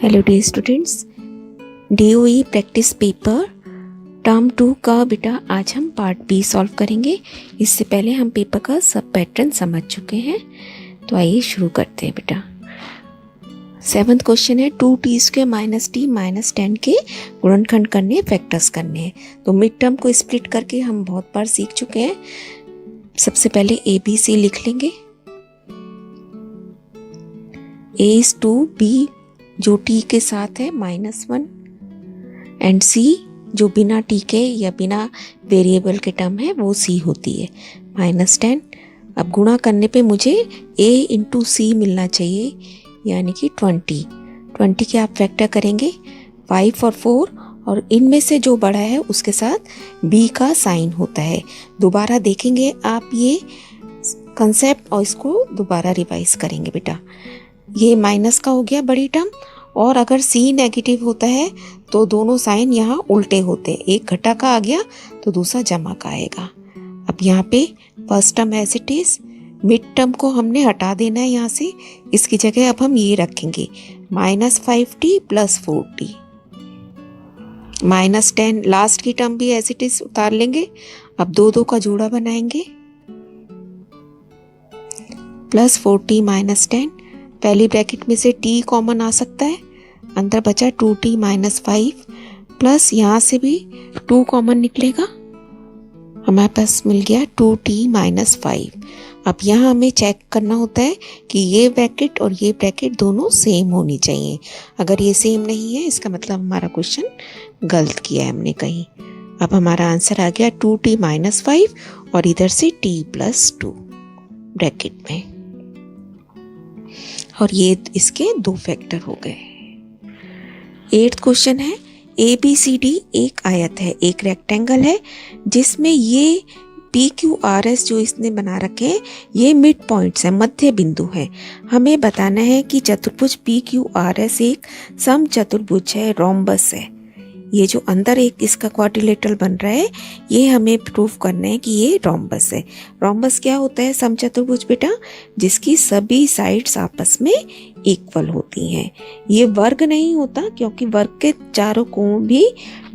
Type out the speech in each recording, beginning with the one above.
Hello dear students, DOE practice paper term 2 का बेटा आज हम पार्ट बी सॉल्व करेंगे। इससे पहले हम पेपर का सब पैटर्न समझ चुके हैं, तो आइए शुरू करते हैं बेटा। 7th क्वेश्चन है 2t² - t - 10 के गुणनखंड करने, फैक्टर्स करने हैं। तो मिड टर्म को स्प्लिट करके हम बहुत बार सीख चुके हैं। सबसे पहले ABC लिख लेंगे। A is to B जो t के साथ है -1 एंड C जो बिना t के या बिना वेरिएबल के टर्म है वो C होती है -10। अब गुणा करने पे मुझे A इंटू C मिलना चाहिए, यानी कि 20 के आप फैक्टर करेंगे 5 और 4, और इनमें से जो बड़ा है उसके साथ B का साइन होता है। दोबारा देखेंगे आप ये कंसेप्ट और इसको दोबारा रिवाइज करेंगे बेटा। ये माइनस का हो गया बड़ी टर्म, और अगर C नेगेटिव होता है तो दोनों साइन यहाँ उल्टे होते हैं, एक घटा का आ गया तो दूसरा जमा का आएगा। अब यहाँ पे first term as it is, mid term को हमने हटा देना है यहाँ से। इसकी जगह अब हम ये रखेंगे -5t + 4t -10। लास्ट की टर्म भी एज इट इज उतार लेंगे। अब 2 का जोड़ा बनाएंगे +4t - 10। पहली ब्रैकेट में से t कॉमन आ सकता है, अंदर बचा 2t - 5 प्लस यहाँ से भी 2 कॉमन निकलेगा, हमारे पास मिल गया 2t - 5। अब यहाँ हमें चेक करना होता है कि ये ब्रैकेट और ये ब्रैकेट दोनों सेम होनी चाहिए। अगर ये सेम नहीं है इसका मतलब हमारा क्वेश्चन गलत किया है हमने कहीं। अब हमारा आंसर आ गया 2t - 5 और इधर से t + 2 ब्रैकेट में, और ये इसके 2 फैक्टर हो गए। 8th क्वेश्चन है ABCD एक आयत है, एक रेक्टेंगल है जिसमें ये PQRS जो इसने बना रखे हैं ये मिड पॉइंट्स है, मध्य बिंदु है। हमें बताना है कि चतुर्भुज PQRS एक समचतुर्भुज है, रोम्बस है। ये जो अंदर एक इसका क्वाड्रिलेटरल बन रहा है ये हमें प्रूव करना है कि ये रोम्बस है। रोम्बस क्या होता है? समचतुर्भुज बेटा जिसकी सभी साइड्स आपस में इक्वल होती हैं। ये वर्ग नहीं होता क्योंकि वर्ग के चारों कोण भी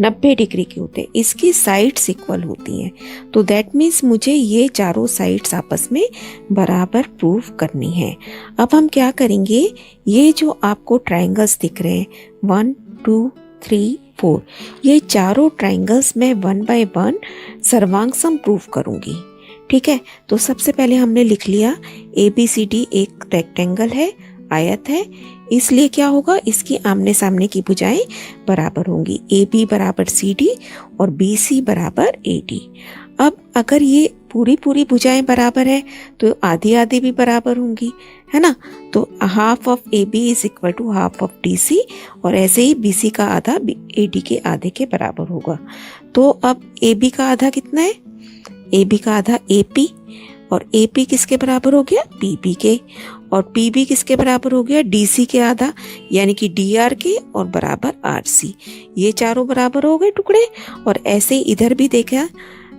90 डिग्री के होते हैं, इसकी साइड्स इक्वल होती हैं। तो दैट मीन्स मुझे ये चारों साइड्स आपस में बराबर प्रूव करनी है। अब हम क्या करेंगे, ये जो आपको ट्राइंगल्स दिख रहे हैं 1 2 3 4, ये चारों ट्राइंगल्स में 1 बाय 1 सर्वांग सम प्रूव करूंगी। ठीक है, तो सबसे पहले हमने लिख लिया ABCD एक रेक्टेंगल है, आयत है, इसलिए क्या होगा, इसकी आमने सामने की भुजाएं बराबर होंगी। AB = CD और BC = AD। अब अगर ये पूरी भुजाएं बराबर है तो आधी आधी भी बराबर होंगी, है ना। तो ½ ऑफ AB = ½ ऑफ DC, और ऐसे ही BC का आधा AD के आधे के बराबर होगा। तो अब AB का आधा कितना है? AB का आधा AP, और AP किसके बराबर हो गया? PB के, और PB किसके बराबर हो गया? DC के आधा, यानी कि DR के, और बराबर RC। ये चारों बराबर हो गए टुकड़े। और ऐसे ही इधर भी देखा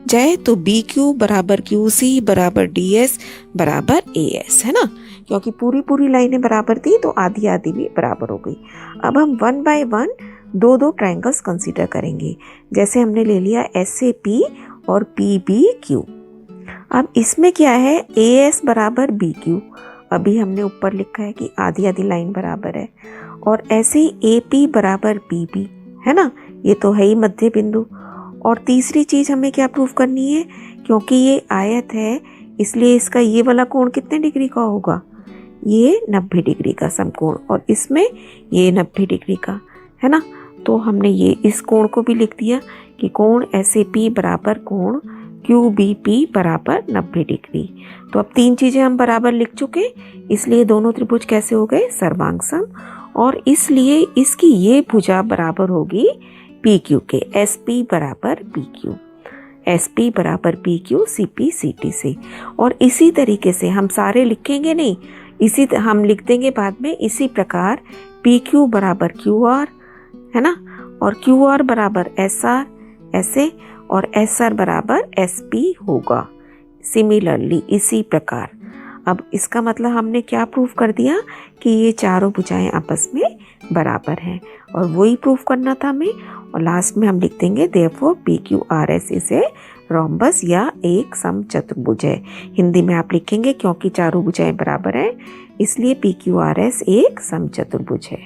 जाए तो BQ = QC = DS = AS, है ना, क्योंकि पूरी लाइनें बराबर थी तो आधी आधी भी बराबर हो गई। अब हम 1 बाय 1 दो ट्राइंगल्स कंसीडर करेंगे, जैसे हमने ले लिया SAP और PBQ। अब इसमें क्या है, AS = BQ, अभी हमने ऊपर लिखा है कि आधी आधी लाइन बराबर है, और ऐसे ही AP = PB, है ना, ये तो है ही मध्य बिंदु। और तीसरी चीज हमें क्या प्रूफ करनी है, क्योंकि ये आयत है इसलिए इसका ये वाला कोण कितने डिग्री का होगा? ये 90 डिग्री का समकोण, और इसमें ये 90 डिग्री का, है ना। तो हमने ये इस कोण को भी लिख दिया कि कोण SAP = कोण QBP = 90 डिग्री। तो अब 3 चीजें हम बराबर लिख चुके, इसलिए दोनों त्रिभुज कैसे हो गए? सर्वांग सम, और इसलिए इसकी ये भुजा बराबर होगी PQ के, SP = PQ, SP = PQ CP CT से। और इसी तरीके से हम सारे लिखेंगे नहीं, हम लिख देंगे बाद में। इसी प्रकार PQ = QR, है ना, और QR = SR ऐसे, और SR = SP होगा। सिमिलरली इसी प्रकार अब इसका मतलब हमने क्या प्रूफ कर दिया कि ये चारों भुजाएं आपस में बराबर हैं, और वही प्रूफ करना था हमें। और लास्ट में हम लिख देंगे therefore PQRS is a rhombus या एक समचतुर्भुज है। हिंदी में आप लिखेंगे क्योंकि चारों भुजाएं बराबर हैं इसलिए PQRS एक समचतुर्भुज है।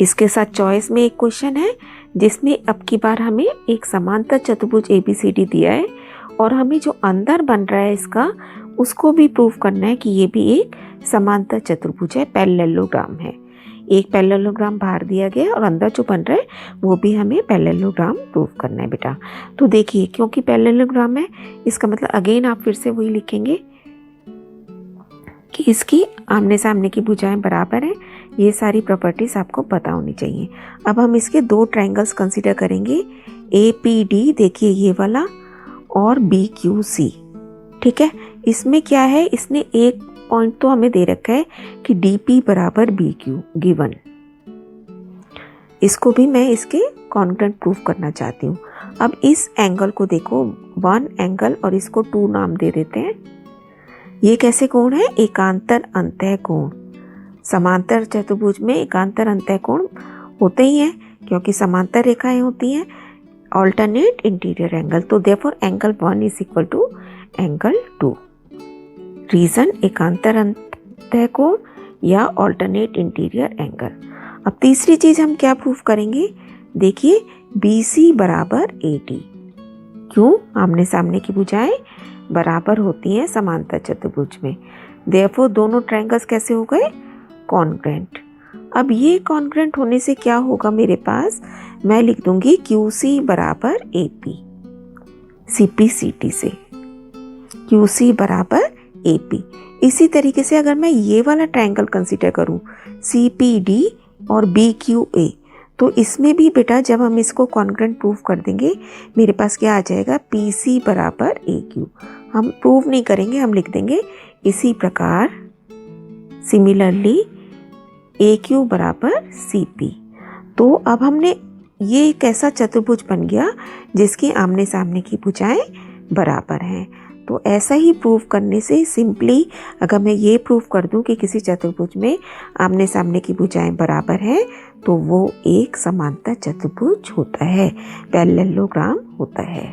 इसके साथ चॉइस में एक क्वेश्चन है जिसमें अब की बार हमें एक समांतर चतुर्भुज ABCD दिया है और हमें जो अंदर बन रहा है इसका उसको भी प्रूफ करना है कि ये भी एक समांतर चतुर्भुज है, पैरेललोग्राम है। एक पैरेललोग्राम बाहर दिया गया है और अंदर जो बन रहा है वो भी हमें पैरेललोग्राम प्रूफ करना है बेटा। तो देखिए क्योंकि पैरेललोग्राम है इसका मतलब अगेन आप फिर से वही लिखेंगे कि इसकी आमने सामने की भुजाएं बराबर हैं। ये सारी प्रॉपर्टीज आपको पता होनी चाहिए। अब हम इसके दो ट्रायंगल्स कंसीडर करेंगे, APD देखिए ये वाला और BQC। ठीक है, इसमें क्या है, इसने एक पॉइंट तो हमें दे रखा है कि DP बराबर BQ गिवन। इसको भी मैं इसके कॉन्ग्रुएंट प्रूफ करना चाहती हूँ। अब इस एंगल को देखो 1 एंगल और इसको 2 नाम दे देते हैं। ये कैसे कोण है, एकांतर अंतः कोण। समांतर चतुर्भुज में एकांतर अंतः कोण होते ही हैं क्योंकि समांतर रेखाएं होती हैं। ऑल्टरनेट इंटीरियर एंगल, तो therefore angle 1 is equal to angle 2। Reason एकांतर अंतः कोण या ऑल्टरनेट इंटीरियर एंगल। अब तीसरी चीज हम क्या प्रूफ करेंगे, देखिए BC बराबर AD। क्यों, आमने सामने की भुजाएं बराबर होती हैं समांतर चतुर्भुज में। देयरफॉर दोनों ट्रायंगल्स कैसे हो गए, कॉन्ग्रुएंट। अब ये कॉन्ग्रुएंट होने से क्या होगा मेरे पास, मैं लिख दूंगी QC बराबर AP, CPCT से QC बराबर AP। इसी तरीके से अगर मैं ये वाला ट्रायंगल कंसीडर करूं CPD और BQA, तो इसमें भी बेटा जब हम इसको कॉन्ग्रुएंट प्रूफ कर देंगे मेरे पास क्या आ जाएगा, PC बराबर AQ। हम प्रूव नहीं करेंगे, हम लिख देंगे इसी प्रकार सिमिलरली AQ बराबर CP। तो अब हमने ये एक ऐसा चतुर्भुज बन गया जिसकी आमने सामने की भुजाएं बराबर हैं। तो ऐसा ही प्रूफ करने से सिंपली अगर मैं ये प्रूफ कर दूं कि किसी चतुर्भुज में आमने सामने की भुजाएं बराबर हैं तो वो एक समांतर चतुर्भुज होता है, पैरेललोग्राम होता है।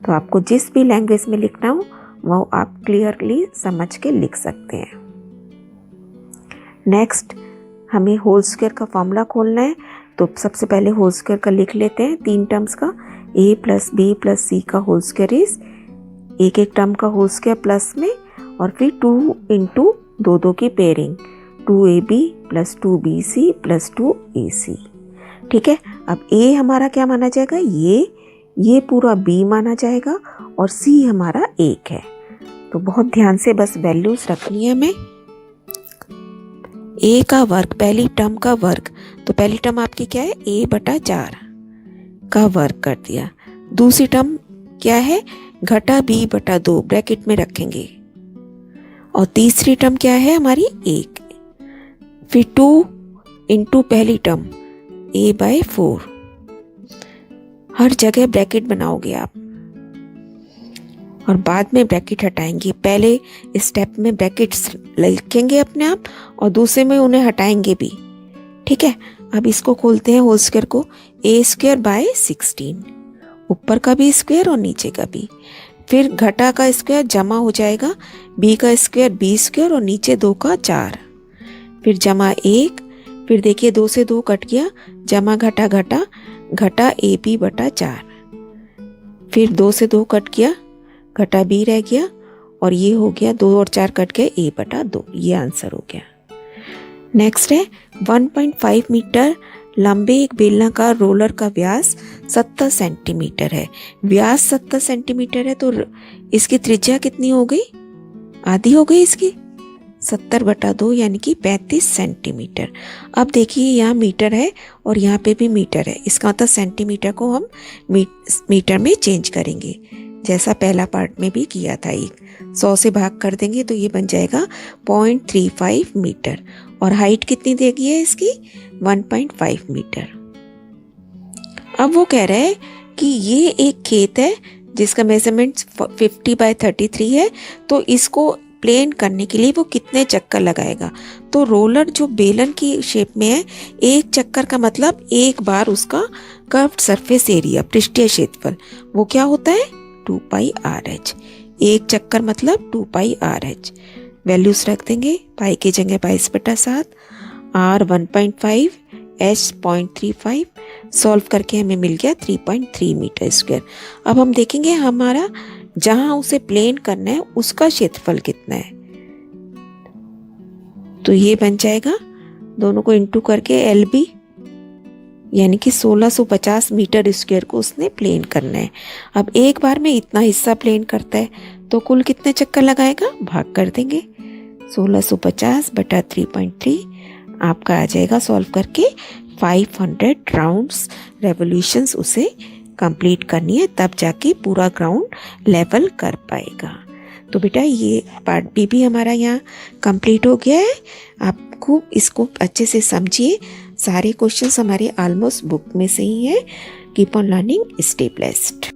तो आपको जिस भी लैंग्वेज में लिखना हो वो आप क्लियरली समझ के लिख सकते हैं। नेक्स्ट हमें होल स्क्वायर का फॉर्मूला खोलना है। तो सबसे पहले होल स्क्वायर का लिख लेते हैं, 3 टर्म्स का, A + B + C का होल स्क्वायर इज, एक एक टर्म का होल स्क्वायर प्लस में, और फिर 2 × 2 की पेयरिंग, 2AB + 2BC + 2AC। ठीक है, अब A हमारा क्या माना जाएगा, ये पूरा B माना जाएगा और C हमारा 1 है। तो बहुत ध्यान से बस वैल्यूज रखनी है हमें। A का वर्ग, पहली टर्म का वर्ग, तो पहली टर्म आपकी क्या है, A/4 का वर्ग कर दिया। दूसरी टर्म क्या है, घटा B/2 ब्रैकेट में रखेंगे, और तीसरी टर्म क्या है हमारी 1, फिर 2 × पहली टर्म A/4, हर जगह ब्रैकेट बनाओगे आप और बाद में ब्रैकेट हटाएंगे। पहले स्टेप में ब्रैकेट्स लिखेंगे अपने आप और दूसरे में उन्हें हटाएंगे भी। ठीक है, अब इसको खोलते हैं होल स्क्वायर को, A²/16, ऊपर का भी स्क्वायर और नीचे का भी, फिर घटा का स्क्वायर जमा हो जाएगा B का स्क्वायर B² और नीचे 2 का 4, फिर जमा 1, फिर देखिए 2 से 2 कट गया, जमा घटा घटा घटा AB/4, फिर 2 से 2 कट गया, घटा B रह गया, और ये हो गया 2 और 4 कट गए A/2। ये आंसर हो गया। नेक्स्ट है 1.5 मीटर लंबे एक बेलनाकार रोलर का व्यास 70 सेंटीमीटर है। व्यास 70 सेंटीमीटर है तो इसकी त्रिज्या कितनी हो गई, आधी हो गई इसकी, 70/2 यानी कि 35 सेंटीमीटर। अब देखिए यहाँ मीटर है और यहाँ पे भी मीटर है, इसका मतलब सेंटीमीटर को हम मीटर में चेंज करेंगे जैसा पहला पार्ट में भी किया था। 100 से भाग कर देंगे तो ये बन जाएगा 0.35 मीटर, और हाइट कितनी देगी है इसकी, 1.5 मीटर। अब वो कह रहे हैं कि ये एक खेत है जिसका मेजरमेंट 50/33 है, तो इसको प्लेन करने के लिए वो कितने चक्कर लगाएगा। तो रोलर जो बेलन की शेप में है, एक चक्कर का मतलब एक बार उसका कर्व्ड सरफेस एरिया, पृष्ठीय क्षेत्रफल, वो क्या होता है 2 पाई आर एच। एक चक्कर मतलब 2 पाई आर एच। वैल्यूज रख देंगे, पाई की जगह 22/7, आर 1.5, एच 0.35, सॉल्व करके हमें मिल गया 3.3 मीटर स्क्वायर। अब हम देखेंगे हमारा जहां उसे प्लेन करना है उसका क्षेत्रफल कितना है। तो ये बन जाएगा, दोनों को इंटू करके एल बी, यानी कि 1650 मीटर स्क्वायर को उसने प्लेन करना है। अब एक बार में इतना हिस्सा प्लेन करता है तो कुल कितने चक्कर लगाएगा, भाग कर देंगे, 1650/3.3 आपका आ जाएगा सॉल्व करके 500 राउंड्स, रेवोल्यूशंस उसे कंप्लीट करनी है, तब जाके पूरा ग्राउंड लेवल कर पाएगा। तो बेटा ये पार्ट बी भी हमारा यहाँ कंप्लीट हो गया है। आप खूब इसको अच्छे से समझिए, सारे क्वेश्चंस हमारे ऑलमोस्ट बुक में से ही है। Keep on learning, stay blessed.